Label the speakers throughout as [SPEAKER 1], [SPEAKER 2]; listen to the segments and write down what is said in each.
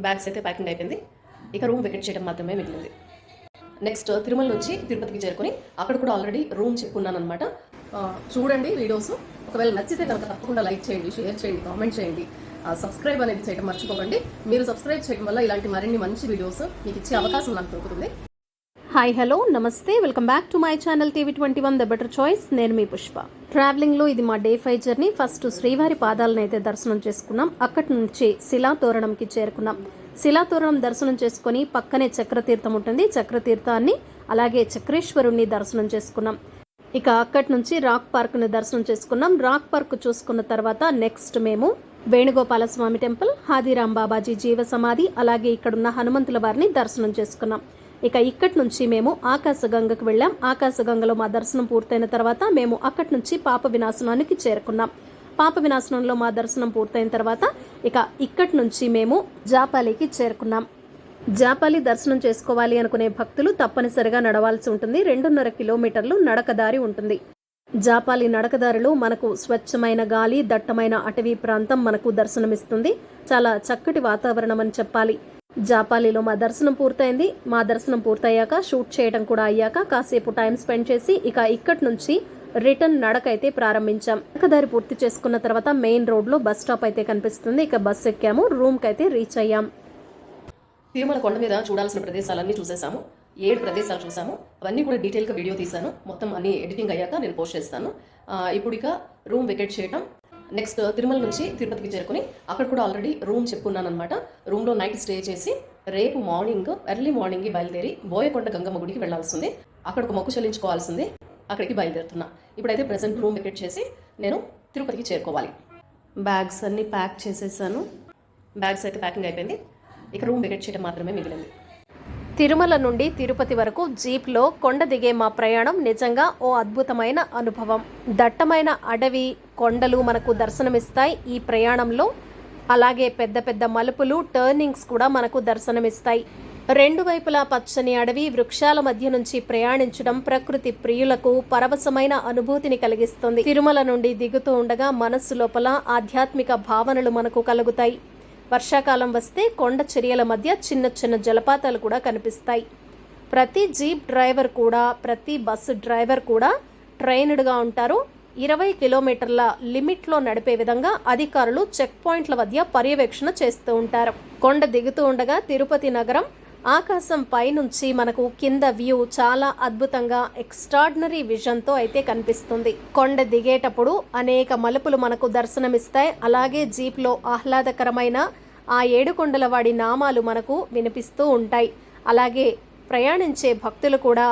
[SPEAKER 1] Bags అయితే packing అయిపోయింది. ఇక రూమ్ వెకెట్ చేయడం మాత్రమే మిగిలింది. నెక్స్ట్ తిరుమల నుంచి తిరుపతికి చేరుకుని అక్కడ కూడా ఆల్రెడీ రూమ్ చెప్పుకున్నాను అనమాట. చూడండి వీడియోస్. ఒకవేళ నచ్చితే కనుక తప్పకుండా లైక్ చేయండి, షేర్ చేయండి, కామెంట్ చేయండి. సబ్స్క్రైబ్ అనేది చేయడం మర్చిపోకండి. మీరు సబ్స్క్రైబ్ చేయడం వల్ల ఇలాంటి మరిన్ని మంచి వీడియోస్ మీకు ఇచ్చే అవకాశం నాకు దొరుకుతుంది.
[SPEAKER 2] హాయ్ హలో నమస్తే, welcome back to my channel TV21 the better choice. నేను మీ పుష్ప. ట్రావెలింగ్లో ఇది మా డే 5 జర్నీ. ఫస్ట్ శ్రీవారి పాదాలను అయితే దర్శనం చేసుకున్నాం. అక్కడి నుంచి శిలాతోరణంకి చేరుకున్నాం. శిలాతోరణం దర్శనం చేసుకుని పక్కనే చక్రతీర్థం ఉంటుంది. చక్రతీర్థాన్ని అలాగే చక్రేశ్వరుణ్ణి దర్శనం చేసుకున్నాం. ఇక అక్కడి నుంచి రాక్ పార్క్ని దర్శనం చేసుకున్నాం. రాక్ పార్క్ చూసుకున్న తర్వాత నెక్స్ట్ మేము వేణుగోపాల స్వామి టెంపుల్, హాదీరాం బాబాజీ జీవ సమాధి, అలాగే ఇక్కడున్న హనుమంతుల వారిని దర్శనం చేసుకున్నాం. ఇక ఇక్కడి నుంచి మేము ఆకాశగంగకు వెళ్ళాం. ఆకాశగంగలో మా దర్శనం పూర్తయిన తర్వాత మేము అక్కడి నుంచి పాప వినాశనానికి చేరుకున్నాం. పాప వినాశనంలో మా దర్శనం పూర్తయిన తర్వాత ఇక ఇక్కడి నుంచి మేము జాపాలికి చేరుకున్నాం. జాపాలి దర్శనం చేసుకోవాలి అనుకునే భక్తులు తప్పనిసరిగా నడవాల్సి ఉంటుంది. 2.5 కిలోమీటర్లు నడకదారి ఉంటుంది. జాపాలి నడకదారిలో మనకు స్వచ్ఛమైన గాలి, దట్టమైన అటవీ ప్రాంతం మనకు దర్శనమిస్తుంది. చాలా చక్కటి వాతావరణం అని చెప్పాలి. జాపాలిలో మా దర్శనం పూర్తయింది. మా దర్శనం పూర్తయ్యాక షూట్ చేయడం కూడా అయ్యాక కాసేపు టైం స్పెండ్ చేసి ఇక ఇక్కడి నుంచి రిటర్న్ నడకైతే ప్రారంభించాం. నడకదారి పూర్తి చేసుకున్న తర్వాత మెయిన్ రోడ్లో బస్ స్టాప్ అయితే కనిపిస్తుంది. ఇక బస్ ఎక్కాము, రూమ్కి అయితే రీచ్ అయ్యాం.
[SPEAKER 1] తిరుమల కొండ మీద చూడాల్సిన ప్రదేశాలన్నీ చూసేసాము. 7 ప్రదేశాలు చూసాము. అవన్నీ కూడా డీటెయిల్గా వీడియో తీశాను. మొత్తం అన్ని ఎడిటింగ్ అయ్యాక నేను పోస్ట్ చేస్తాను. ఇప్పుడు ఇక రూమ్ వెకేట్ చేయటం. నెక్స్ట్ తిరుమల నుంచి తిరుపతికి చేరుకుని అక్కడ కూడా ఆల్రెడీ రూమ్ చెప్పుకున్నాను అనమాట. రూమ్లో నైట్ స్టే చేసి రేపు మార్నింగ్ ఎర్లీ మార్నింగ్ బయలుదేరి బోయకొండ గంగమ్మ గుడికి వెళ్లాల్సింది. అక్కడ ఒక మొక్కు చెల్లించుకోవాల్సింది. అక్కడికి బయలుదేరుతున్నా. ఇప్పుడైతే ప్రెసెంట్ రూమ్ వెకేట్ చేసి నేను తిరుపతికి చేరుకోవాలి. బ్యాగ్స్ అన్నీ ప్యాక్ చేసేసాను. బ్యాగ్స్ అయితే ప్యాకింగ్ అయిపోయింది. ఇక రూమ్ వెకేట్ చేయడం మాత్రమే మిగిలింది.
[SPEAKER 2] తిరుమల నుండి తిరుపతి వరకు జీప్లో కొండ దిగే మా ప్రయాణం నిజంగా ఓ అద్భుతమైన అనుభవం. దట్టమైన అడవి, కొండలు మనకు దర్శనమిస్తాయి ఈ ప్రయాణంలో. అలాగే పెద్ద పెద్ద మలుపులు, టర్నింగ్స్ కూడా మనకు దర్శనమిస్తాయి. 2 వైపులా పచ్చని అడవి, వృక్షాల మధ్య నుంచి ప్రయాణించడం ప్రకృతి ప్రియులకు పరవశమైన అనుభూతిని కలిగిస్తుంది. తిరుమల నుండి దిగుతూ ఉండగా మనస్సు లోపల ఆధ్యాత్మిక భావనలు మనకు కలుగుతాయి. వర్షాకాలం వస్తే కొండ చర్యల మధ్య చిన్న చిన్న జలపాతాలు కూడా కనిపిస్తాయి. ప్రతి జీప్ డ్రైవర్ కూడా, ప్రతి బస్సు డ్రైవర్ కూడా ట్రైన్డ్గా ఉంటారు. 20 కిలోమీటర్ల లిమిట్లో నడిపే విధంగా అధికారులు చెక్ పాయింట్ల మధ్య పర్యవేక్షణ చేస్తూ ఉంటారు. కొండ దిగుతూ ఉండగా తిరుపతి నగరం ఆకాశం పైనుంచి మనకు కింద వ్యూ చాలా అద్భుతంగా ఎక్స్ట్రాడినరీ విజన్తో అయితే కనిపిస్తుంది. కొండ దిగేటప్పుడు అనేక మలుపులు మనకు దర్శనమిస్తాయి. అలాగే జీప్లో ఆహ్లాదకరమైన ఆ 7 కొండల వాడి నామాలు మనకు వినిపిస్తూ ఉంటాయి. అలాగే ప్రయాణించే భక్తులు కూడా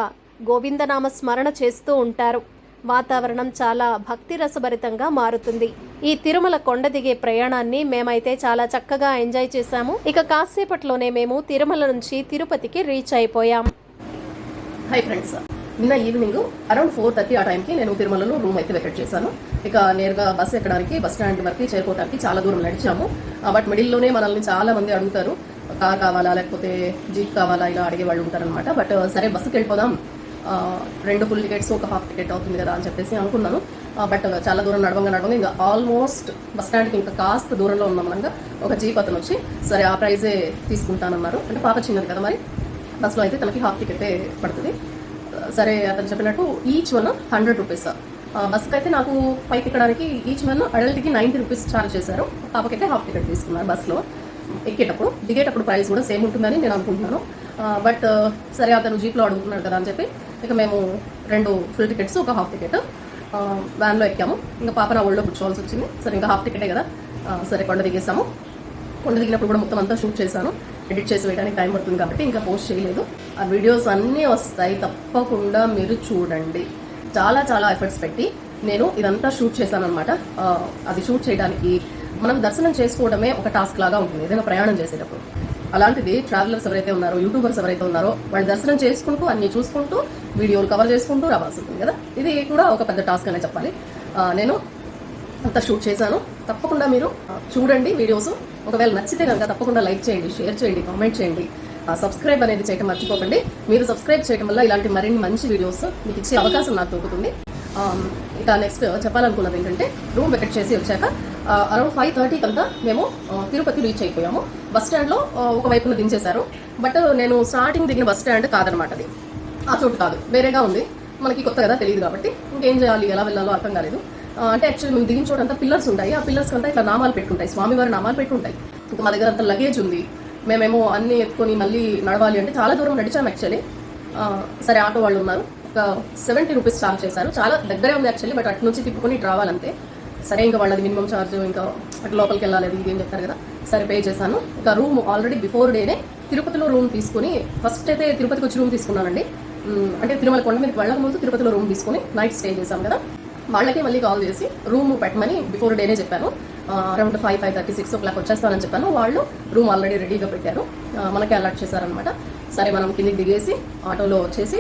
[SPEAKER 2] గోవిందనామ స్మరణ చేస్తూ ఉంటారు. వాతావరణం చాలా భక్తి రసభరితంగా మారుతుంది. ఈ తిరుమల కొండ దిగే ప్రయాణాన్ని మేమైతే చాలా చక్కగా ఎంజాయ్ చేశాము. ఇక కాసేపట్లోనే మేము తిరుమల నుంచి తిరుపతికి రీచ్ అయిపోయాం.
[SPEAKER 1] హై ఫ్రెండ్స్, నిన్న ఈవినింగ్ అరౌండ్ 4:30 ఆ టైంకి నేను తిరుమలలో రూమ్ అయితే వెకెట్ చేశాను. ఇక నేరుగా బస్ ఎక్కడానికి బస్ స్టాండ్ వరకు చేరుకోవడానికి చాలా దూరం నడిచాము. బట్ మిడిల్లోనే మనల్ని చాలా మంది అడుగుతారు, కార్ కావాలా లేకపోతే జీప్ కావాలా, ఇలా అడిగే వాళ్ళు ఉంటారనమాట. బట్ సరే బస్సుకి వెళ్ళిపోదాం, 2 ఫుల్ టికెట్స్ ఒక హాఫ్ టికెట్ అవుతుంది కదా అని చెప్పేసి అనుకున్నాను. బట్ చాలా దూరం నడవంగా ఇంకా ఆల్మోస్ట్ బస్ స్టాండ్కి ఇంకా కాస్త దూరంలో ఉన్నాం. అనగా ఒక జీప్ అతను వచ్చి సరే ఆ ప్రైజే తీసుకుంటానన్నారు. అంటే పాప చిన్నది కదా, మరి బస్సులో అయితే తనకి హాఫ్ టికెటే పడుతుంది. సరే అతను చెప్పినట్టు ఈచ్ వన్ 100 రూపీస్. బస్కి అయితే నాకు పైకి ఎక్కడానికి ఈచ్ వన్ అడల్ట్కి 90 రూపీస్ ఛార్జ్ చేశారు. పాపకైతే హాఫ్ టికెట్ తీసుకున్నారు. బస్సులో ఎక్కేటప్పుడు దిగేటప్పుడు ప్రైస్ కూడా సేమ్ ఉంటుందని నేను అనుకుంటున్నాను. బట్ సరే అతను జీప్లో అడుగుతున్నాడు కదా అని చెప్పి ఇక మేము 2 ఫుల్ టికెట్స్ ఒక హాఫ్ టికెట్ వ్యాన్లో ఎక్కాము. ఇంకా పాప నా ఒళ్ళో కూర్చోవాల్సి వచ్చింది. సరే ఇంకా హాఫ్ టికెటే కదా, సరే కొండ దిగేసాము. కొండ దిగినప్పుడు కూడా మొత్తం అంతా షూట్ చేశాను. ఎడిట్ చేసి వేయడానికి టైం పడుతుంది కాబట్టి ఇంకా పోస్ట్ చేయలేదు. ఆ వీడియోస్ అన్నీ వస్తాయి, తప్పకుండా మీరు చూడండి. చాలా చాలా ఎఫర్ట్స్ పెట్టి నేను ఇదంతా షూట్ చేశాను అనమాట. అది షూట్ చేయడానికి మనం దర్శనం చేసుకోవడమే ఒక టాస్క్ లాగా ఉంటుంది ఏదైనా ప్రయాణం చేసేటప్పుడు. అలాంటిది ట్రావెలర్స్ ఎవరైతే ఉన్నారో, యూట్యూబర్స్ ఎవరైతే ఉన్నారో వాళ్ళు దర్శనం చేసుకుంటూ అన్ని చూసుకుంటూ వీడియోలు కవర్ చేసుకుంటూ రావాల్సి ఉంటుంది కదా. ఇది కూడా ఒక పెద్ద టాస్క్ అనే చెప్పాలి. నేను అంతా షూట్ చేశాను. తప్పకుండా మీరు చూడండి వీడియోస్. ఒకవేళ నచ్చితే కనుక తప్పకుండా లైక్ చేయండి, షేర్ చేయండి, కామెంట్ చేయండి. సబ్స్క్రైబ్ అనేది చేయడం మర్చిపోకండి. మీరు సబ్స్క్రైబ్ చేయడం వల్ల ఇలాంటి మరిన్ని మంచి వీడియోస్ మీకు ఇచ్చే అవకాశం నాకు దొరుకుతుంది. ఇక నెక్స్ట్ చెప్పాలనుకున్నది ఏంటంటే రూమ్ వెకెట్ చేసి వచ్చాక అరౌండ్ 5:30 కంతా మేము తిరుపతి రీచ్ అయిపోయాము. బస్ స్టాండ్లో ఒకవైపున దించేశారు. బట్ నేను స్టార్టింగ్ దిగిన బస్ స్టాండ్ కాదనమాట, అది ఆ చోటు కాదు, వేరేగా ఉంది. మనకి కొత్త కదా, తెలియదు కాబట్టి ఇంకేం చేయాలి, ఎలా వెళ్ళాలో అర్థం కాలేదు. అంటే యాక్చువల్లీ మేము దిగిన చోట అంతా పిల్లర్స్ ఉంటాయి. ఆ పిల్లర్స్ అంతా ఇట్లా నామాలు పెట్టుకుంటాయి, స్వామివారి నామాలు పెట్టుకుంటాయి. ఇంకా మా దగ్గర అంత లగేజ్ ఉంది, మేమేమో అన్నీ ఎత్తుకొని మళ్ళీ నడవాలి అంటే చాలా దూరం నడిచాము యాక్చువల్లీ. సరే ఆటో వాళ్ళు ఉన్నారు, ఒక 70 రూపీస్ ఛార్జ్ చేశారు. చాలా దగ్గరే ఉంది యాక్చువల్లీ, బట్ అటు నుంచి తిప్పుకొని ఇటు రావాలంతే. సరే ఇంకా వాళ్ళది మినిమం ఛార్జ్, ఇంకా అటు లోపలికి వెళ్ళాలి అది ఇదేం చెప్తారు కదా, సరే పే చేశాను. ఇంకా రూమ్ ఆల్రెడీ బిఫోర్ డేనే తిరుపతిలో రూమ్ తీసుకుని, ఫస్ట్ అయితే తిరుపతికి వచ్చి రూమ్ తీసుకున్నానండి. అంటే తిరుమల కొండ మీదకి వెళ్ళక ముందు తిరుపతిలో రూమ్ తీసుకుని నైట్ స్టే చేశాం కదా, వాళ్ళకి మళ్ళీ కాల్ చేసి రూమ్ పెట్టమని బిఫోర్ డేనే చెప్పాను. అరౌండ్ 5:30, 6 o'clock వచ్చేస్తానని చెప్పాను. వాళ్ళు రూమ్ ఆల్రెడీ రెడీగా పెట్టారు, మనకి అలాట్ చేశారనమాట. సరే మనం కిందికి దిగేసి ఆటోలో వచ్చేసి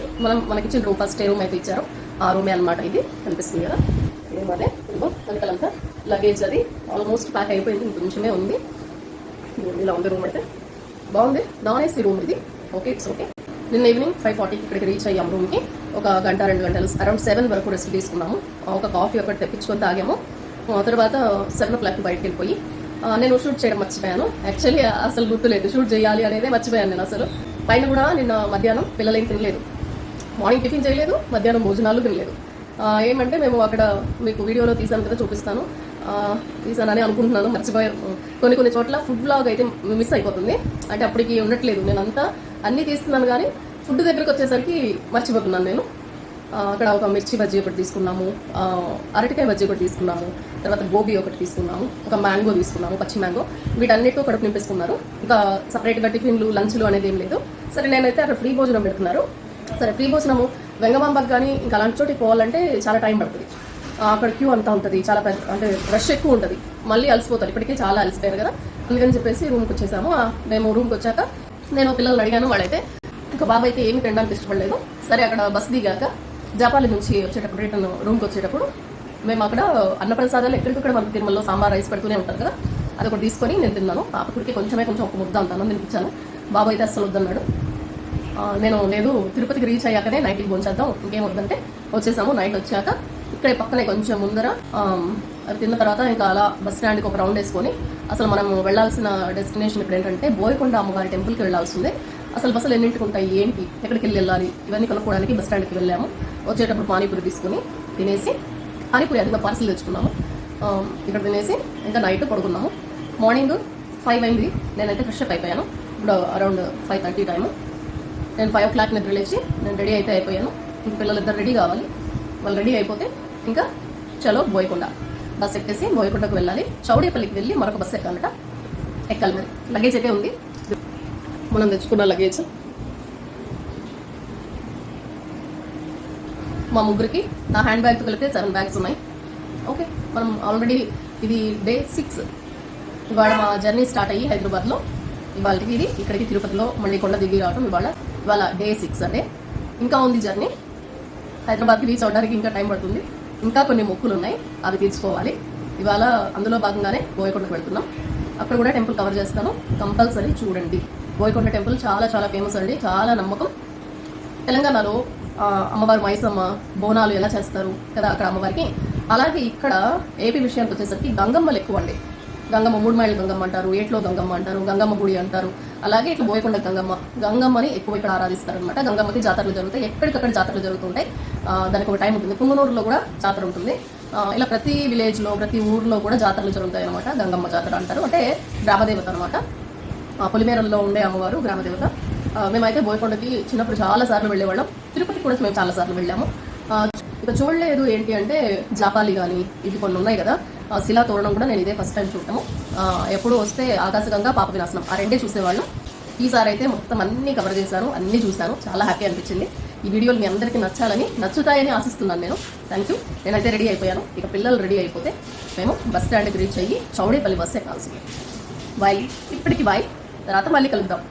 [SPEAKER 1] మనకి ఇచ్చిన రూమ్, ఫస్ట్ ఏ రూమ్ అయితే ఇచ్చారో ఆ రూమే అనమాట. ఇది కనిపిస్తుంది కదా, అదే ఇదిగో వెనకాలంతా లగేజ్ అది ఆల్మోస్ట్ ప్యాక్ అయిపోయింది, ఇంకొంచెమే ఉంది. ఇలా ఉంది రూమ్ అయితే, బాగుంది. నాన్ ఏసీ రూమ్ ఇది, ఓకే ఇట్స్ ఓకే. నిన్న ఈవినింగ్ 5:40 ఇక్కడికి రీచ్ అయ్యాము రూమ్కి. ఒక గంట 2 గంటలు అరౌండ్ 7 వరకు రెస్ట్ తీసుకున్నాము. ఒక కాఫీ ఒకటి తెప్పించుకొని తాగాము. తర్వాత 7 o'clock బయటకు వెళ్ళిపోయి నేను షూట్ చేయడం మర్చిపోయాను. యాక్చువల్లీ అసలు గుర్తులేదు, షూట్ చేయాలి అనేదే మర్చిపోయాను నేను అసలు. పైన కూడా నిన్న మధ్యాహ్నం పిల్లలు ఏం తినలేదు, మార్నింగ్ టిఫిన్ చేయలేదు, మధ్యాహ్నం భోజనాలు తినలేదు. ఏమంటే మేము అక్కడ మీకు వీడియోలో తీసాను కదా, చూపిస్తాను, తీసానని అనుకుంటున్నాను, మర్చిపోయాను. కొన్ని చోట్ల ఫుడ్ బ్లాగ్ అయితే మిస్ అయిపోతుంది, అంటే అప్పటికి ఉండట్లేదు. నేను అంతా అన్నీ తీస్తున్నాను కానీ ఫుడ్ దగ్గరికి వచ్చేసరికి మర్చిపోతున్నాను నేను. అక్కడ ఒక మిర్చి బజ్జీ ఒకటి తీసుకున్నాము, అరటికాయ బజ్జీ ఒకటి తీసుకున్నాము, తర్వాత గోబీ ఒకటి తీసుకున్నాము, ఒక మ్యాంగో తీసుకున్నాము, పచ్చి మ్యాంగో. వీటన్నిటితో కడుపు నింపేసుకున్నారు. ఇంకా సపరేట్గా టిఫిన్లు లంచ్లు అనేది ఏం లేదు. సరే నేనైతే అక్కడ ఫ్రీ భోజనం పెడుతున్నారు. సరే ఫ్రీ భోజనము వెంగమాంబకి కానీ ఇంకా అలాంటి చోటికి పోవాలంటే చాలా టైం పడుతుంది. అక్కడ క్యూ అంతా ఉంటుంది, చాలా పెద్ద, అంటే రష్ ఎక్కువ ఉంటుంది, మళ్ళీ అలసిపోతారు. ఇప్పటికీ చాలా అలసిపోయారు కదా, అందుకని చెప్పేసి రూమ్కి వచ్చేసాము. మేము రూమ్కి వచ్చాక నేను పిల్లల్ని అడిగాను, వాళ్ళైతే ఇంకా బాబు అయితే ఏమి తినడానికి ఇష్టపడలేదు. సరే అక్కడ బస్ దిగాక జాపాలి నుంచి వచ్చేటప్పుడు రిటర్న్ రూమ్కి వచ్చేటప్పుడు మేము అక్కడ అన్నప్రసాదాలు ఎక్కడికక్కడ మనకు తిరుమలలో సాంబార్ రైస్ పెడుతూనే ఉంటారు కదా, అది ఒకటి తీసుకొని నేను తిన్నాను. పాపకుడికి కొంచెం ఒక ముద్ద అంతాను తినిపించాను. బాబు అయితే అస్సలు వద్దన్నాడు. నేను లేదు తిరుపతికి రీచ్ అయ్యాకనే నైట్కి భోంచేద్దాం, ఇంకేం వద్దంటే వచ్చేసాము. నైట్ వచ్చాక ఇక్కడే పక్కనే కొంచెం ముందర అది తిన్న తర్వాత ఇంకా అలా బస్ స్టాండ్కి ఒక రౌండ్ వేసుకొని అసలు మనం వెళ్ళాల్సిన డెస్టినేషన్ ఇప్పుడు ఏంటంటే బోయకొండ అమ్మవారి టెంపుల్కి వెళ్ళాల్సిందే. అసలు బస్సులు ఎన్నింటికి ఉంటాయి, ఏంటి, ఎక్కడికి వెళ్ళాలి, ఇవన్నీ కనుక్కోవడానికి బస్ స్టాండ్కి వెళ్ళాము. వచ్చేటప్పుడు పానీపూరి తీసుకుని తినేసి, పానీపూరి అదిగా పార్సిల్ తెచ్చుకున్నాము. ఇక్కడ తినేసి ఇంకా నైట్ పడుకున్నాము. మార్నింగ్ 5 అయింది, నేనైతే ఫ్రెష్ అప్ అయిపోయాను. ఇప్పుడు అరౌండ్ 5:30 టైము. నేను 5 o'clock నిద్ర లేచి నేను రెడీ అయితే అయిపోయాను. ఇంక పిల్లలు ఇద్దరు రెడీ కావాలి, వాళ్ళు రెడీ అయిపోతే ఇంకా చలో బోయకొండ బస్ ఎక్కేసి బోయకొండకు వెళ్ళాలి. చౌడేపల్లికి వెళ్ళి మరొక బస్సు ఎక్కాలట, ఎక్కాలి. మరి లగేజ్ అయితే ఉంది, మనం తెచ్చుకున్న లగేజ్ మా ముగ్గురికి. నా హ్యాండ్ బ్యాగ్తో కలిపితే 7 బ్యాగ్స్ ఉన్నాయి. ఓకే, మనం ఆల్రెడీ ఇది డే 6. ఇవాళ మా జర్నీ స్టార్ట్ అయ్యి హైదరాబాద్లో ఇవాళకి ఇది ఇక్కడికి తిరుపతిలో మళ్ళీ కొండ దిగి రావడం ఇవాళ డే 6 అంటే ఇంకా ఉంది జర్నీ. హైదరాబాద్కి రీచ్ అవడానికి ఇంకా టైం పడుతుంది. ఇంకా కొన్ని మొక్కులు ఉన్నాయి, అవి తీర్చుకోవాలి. ఇవాళ అందులో భాగంగానే బోయకొండకు వెళ్తున్నాం. అక్కడ కూడా టెంపుల్ కవర్ చేస్తాను, కంపల్సరీ చూడండి. బోయకొండ టెంపుల్ చాలా చాలా ఫేమస్ అండి, చాలా నమ్మకం. తెలంగాణలో అమ్మవారు మైసమ్మ బోనాలు ఎలా చేస్తారు కదా అక్కడ అమ్మవారికి, అలాగే ఇక్కడ ఏపీ విషయానికి వచ్చేసరికి గంగమ్మలు ఎక్కువ అండి. గంగమ్మ 3 మైళ్ళ గంగమ్మ అంటారు, ఏట్లో గంగమ్మ అంటారు, గంగమ్మ గుడి అంటారు. అలాగే ఇట్లా బోయకొండ గంగమ్మని ఎక్కువ ఇక్కడ ఆరాధిస్తారనమాట. గంగమ్మకి జాతరలు జరుగుతాయి, ఎక్కడికక్కడ జాతరలు జరుగుతుంటాయి. దానికి ఒక టైం ఉంటుంది. పుంగనూరులో కూడా జాతర ఉంటుంది. ఇలా ప్రతి విలేజ్లో ప్రతి ఊర్లో కూడా జాతరలు జరుగుతాయి అనమాట. గంగమ్మ జాతర అంటారు, అంటే గ్రామదేవత అనమాట. పొలిమేరల్లో ఉండే అమ్మవారు గ్రామదేవత. మేమైతే బోయకొండకి చిన్నప్పుడు చాలా సార్లు వెళ్ళేవాళ్ళం. తిరుపతి కూడా మేము చాలా సార్లు వెళ్ళాము. ఇక చూడలేదు ఏంటి అంటే జాపాలి కానీ ఇవి కొన్ని ఉన్నాయి కదా, శిలా తోరణం కూడా నేను ఇదే ఫస్ట్ టైం చూడటము. ఎప్పుడు వస్తే ఆకాశగంగా పాప వినాశనం ఆ రెండే చూసేవాళ్ళం. ఈసారి అయితే మొత్తం అన్నీ కవర్ చేశాను, అన్నీ చూశాను, చాలా హ్యాపీ అనిపించింది. ఈ వీడియోలు మీ అందరికీ నచ్చుతాయని ఆశిస్తున్నాను నేను. Thank you. నేనైతే రెడీ అయిపోయాను. ఇక పిల్లలు రెడీ అయిపోతే మేము బస్ స్టాండ్కి రీచ్ అయ్యి చౌడేపల్లి బస్సు ఎక్కాల్సింది. బాయ్, ఇప్పటికి బాయ్, తర్వాత మళ్ళీ కలుద్దాం.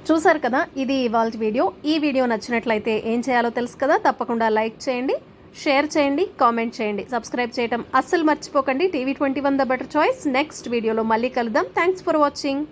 [SPEAKER 2] చూసారు కదా, ఇది ఇవాళ వీడియో. ఈ వీడియో నచ్చినట్లయితే ఏం చేయాలో తెలుసు కదా, తప్పకుండా లైక్ చేయండి, షేర్ చేయండి, కామెంట్ చేయండి, సబ్స్క్రైబ్ చేయడం అస్సలు మర్చిపోకండి. TV 21 the better choice. Next వీడియోలో మళ్ళీ కలుద్దాం. Thanks for watching.